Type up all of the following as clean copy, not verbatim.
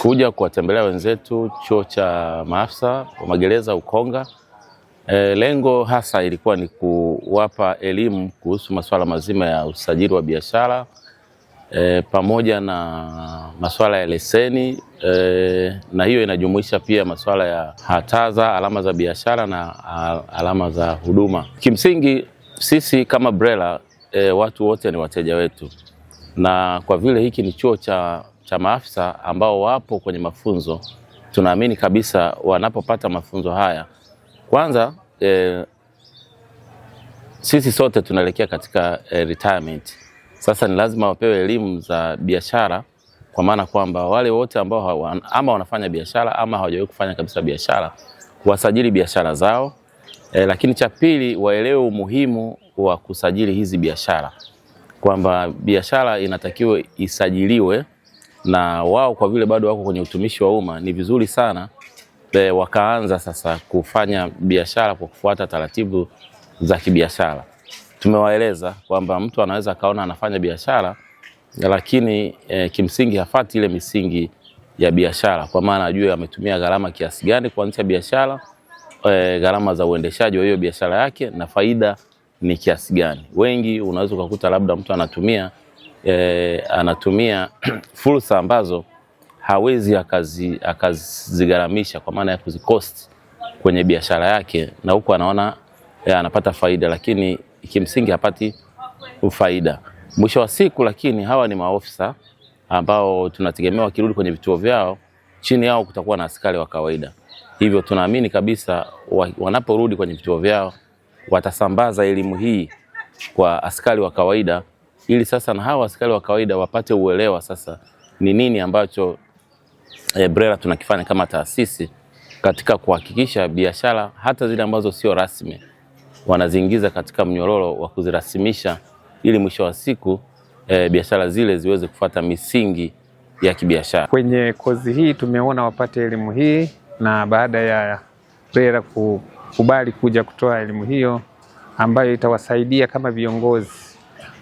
Tumekuja kuwatembelea wenzetu chuo cha maafisa wa magereza Ukonga. Lengo hasa ilikuwa ni kuwapa elimu kuhusu masuala mazima ya usajili wa biashara pamoja na masuala ya leseni, na hiyo inajumuisha pia masuala ya hataza, alama za biashara na alama za huduma. Kimsingi sisi kama BRELA watu wote ni wateja wetu, na kwa vile hiki ni chuo cha maafisa ambao wapo kwenye mafunzo, tunaamini kabisa wanapopata mafunzo haya, kwanza sisi sote tunaelekea katika retirement. Sasa ni lazima wapewe elimu za biashara, kwa maana kwamba wale wote ambao ama wanafanya biashara ama hawajawahi kufanya kabisa biashara, wasajili biashara zao. Lakini cha pili, waelewe umuhimu wa kusajili hizi biashara, kwamba biashara inatakiwa isajiliwe, na wao kwa vile bado wako kwenye utumishi wa umma, ni vizuri sana wakaanza sasa kufanya biashara kwa kufuata taratibu za kibiashara. Tumewaeleza kwamba mtu anaweza kaona anafanya biashara, lakini kimsingi hafuati ile misingi ya biashara, kwa maana ajue ametumia gharama kiasi gani kuanzisha biashara, gharama za uendeshaji wa hiyo biashara yake, na faida ni kiasi gani. Wengi unaweza kukuta labda mtu anatumia fursa ambazo hawezi akazigharamisha, kwa maana ya kuzikosti kwenye biashara yake, na huko anaona anapata faida, lakini kimsingi hapati faida mwisho wa siku. Lakini hawa ni maofisa ambao tunategemea wakirudi kwenye vituo vyao, chini yao kutakuwa na askari wa kawaida. Hivyo tunaamini kabisa wanaporudi kwenye vituo vyao watasambaza elimu hii kwa askari wa kawaida, ili sasa na hawa askari wa kawaida wapate uelewa sasa ni nini ambacho BRELA tunakifanya kama taasisi katika kuhakikisha biashara hata zile ambazo sio rasmi wanaziingiza katika mnyororo wa kuzirasimisha, ili mwisho wa siku biashara zile ziweze kufuata misingi ya kibiashara. Kwenye kozi hii tumeona wapate elimu hii, na baada ya BRELA kukubali kuja kutoa elimu hiyo ambayo itawasaidia kama viongozi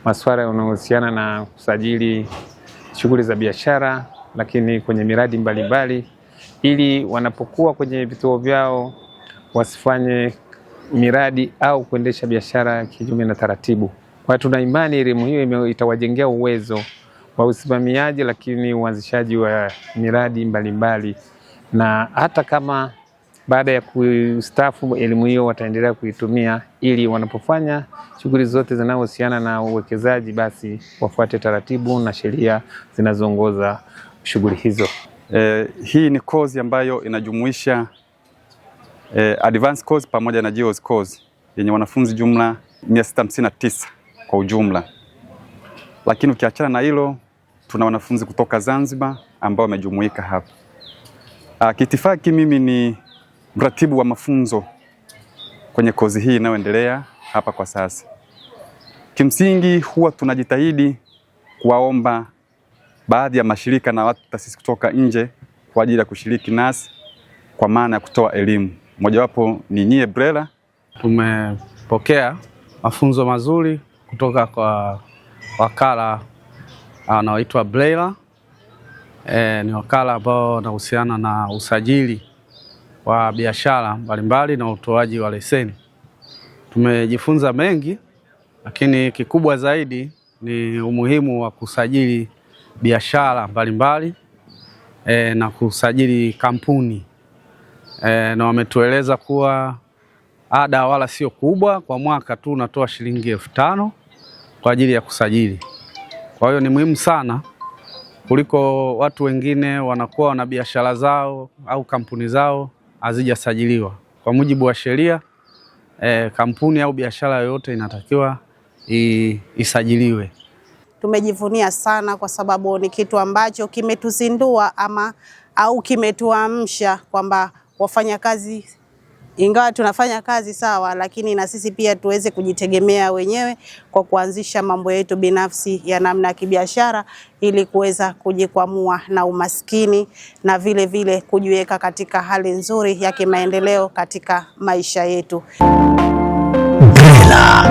masuala yanayohusiana na kusajili shughuli za biashara, lakini kwenye miradi mbalimbali, ili wanapokuwa kwenye vituo vyao wasifanye miradi au kuendesha biashara kinyume na taratibu. Kwa tuna imani elimu hiyo itawajengea uwezo wa usimamiaji, lakini uanzishaji wa miradi mbalimbali, na hata kama baada ya kustaafu elimu hiyo wataendelea kuitumia, ili wanapofanya shughuli zote zinazohusiana na uwekezaji basi wafuate taratibu na sheria zinazoongoza shughuli hizo. Hii ni kozi ambayo inajumuisha advanced course pamoja na JOS course yenye wanafunzi jumla 659 kwa ujumla. Lakini ukiachana na hilo, tuna wanafunzi kutoka Zanzibar ambao wamejumuika hapa. Kiitifaki mimi ni mratibu wa mafunzo kwenye kozi hii inayoendelea hapa kwa sasa. Kimsingi huwa tunajitahidi kuwaomba baadhi ya mashirika na watu taasisi kutoka nje kwa ajili ya kushiriki nasi kwa maana ya kutoa elimu. Mojawapo ni nyie BRELA. Tumepokea mafunzo mazuri kutoka kwa wakala anaoitwa BRELA. Ni wakala ambao unahusiana na usajili wa biashara mbalimbali na utoaji wa leseni. Tumejifunza mengi, lakini kikubwa zaidi ni umuhimu wa kusajili biashara mbalimbali na kusajili kampuni. Na wametueleza kuwa ada wala sio kubwa, kwa mwaka tu unatoa shilingi 5,000 kwa ajili ya kusajili. Kwa hiyo ni muhimu sana kuliko watu wengine wanakuwa na biashara zao au kampuni zao hazijasajiliwa. Kwa mujibu wa sheria, kampuni au biashara yoyote inatakiwa isajiliwe. Tumejivunia sana kwa sababu ni kitu ambacho kimetuzindua au kimetuamsha kwamba wafanyakazi, ingawa tunafanya kazi sawa, lakini na sisi pia tuweze kujitegemea wenyewe kwa kuanzisha mambo yetu binafsi ya namna ya kibiashara, ili kuweza kujikwamua na umaskini na vile vile kujiweka katika hali nzuri ya kimaendeleo katika maisha yetu. BRELA.